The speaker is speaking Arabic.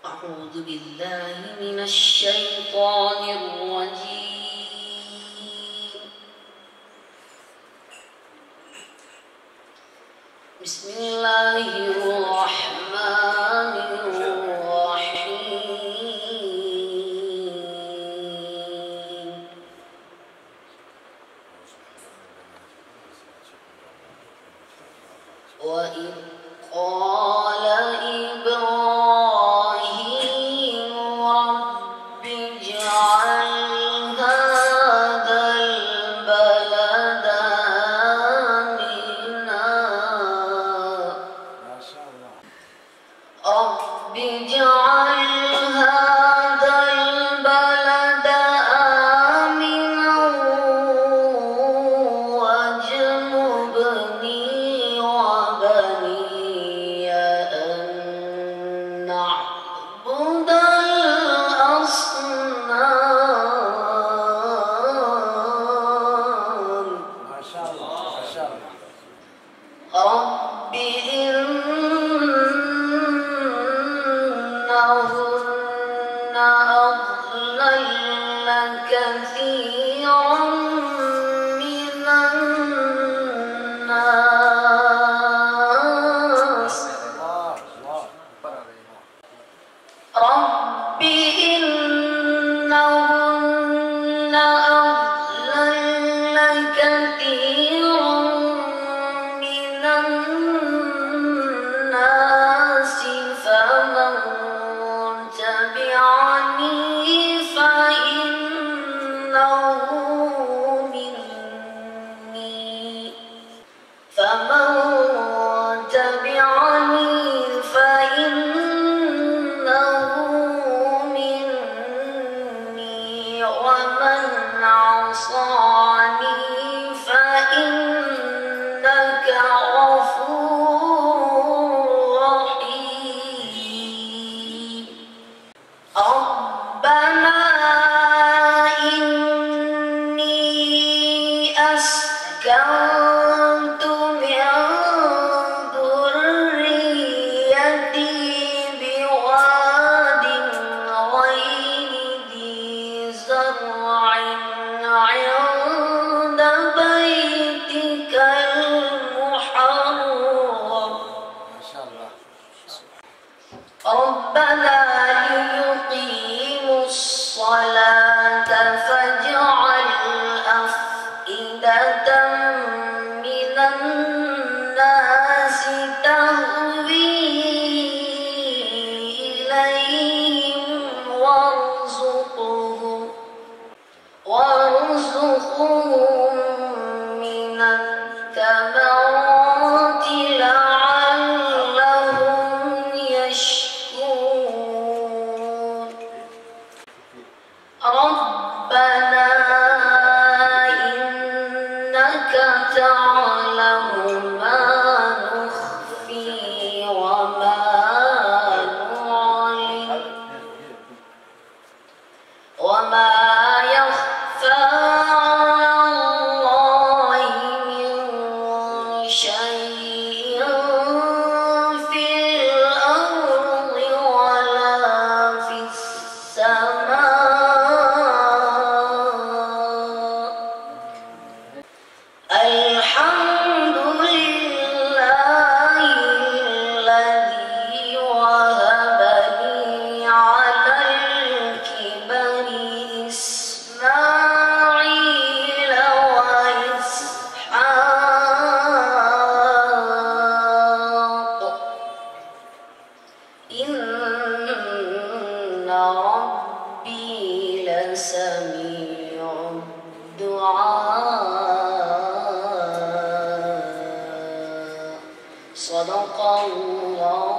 أعوذ بالله من الشيطان الرجيم. بسم الله الرحمن الرحيم. وإذ قال إبراهيم رب اجعل هذا البلد آمنا رب اجعل هذا البلد آمنا واجنبني وبني أن نعبد الأصنام. ما شاء الله ما شاء الله. رب إنهن أضللن كثيرا من الناس. رب إنهن أضللن كثيرا من الناس فمن تبعني فإنه مني ومن عصاني فإنك غفور رحيم. ربنا إني أسكنت من ذريتي بواد غير ذي زرع عند بيتك المحرم ربنا ليقيموا الصلاة فاجعل أفئدة من الناس تهوي إليهم وارزقهم من الثمرات لعلهم يشكرون. ربنا إنك تعلم ما نخفي وما نعلن وما يخفى على الله من شيء في الأرض ولا في السماء. الحمد لله الذي وهب لي على الكبر إسماعيل وإسحاق إن ربي لسميع الدعاء. صدق الله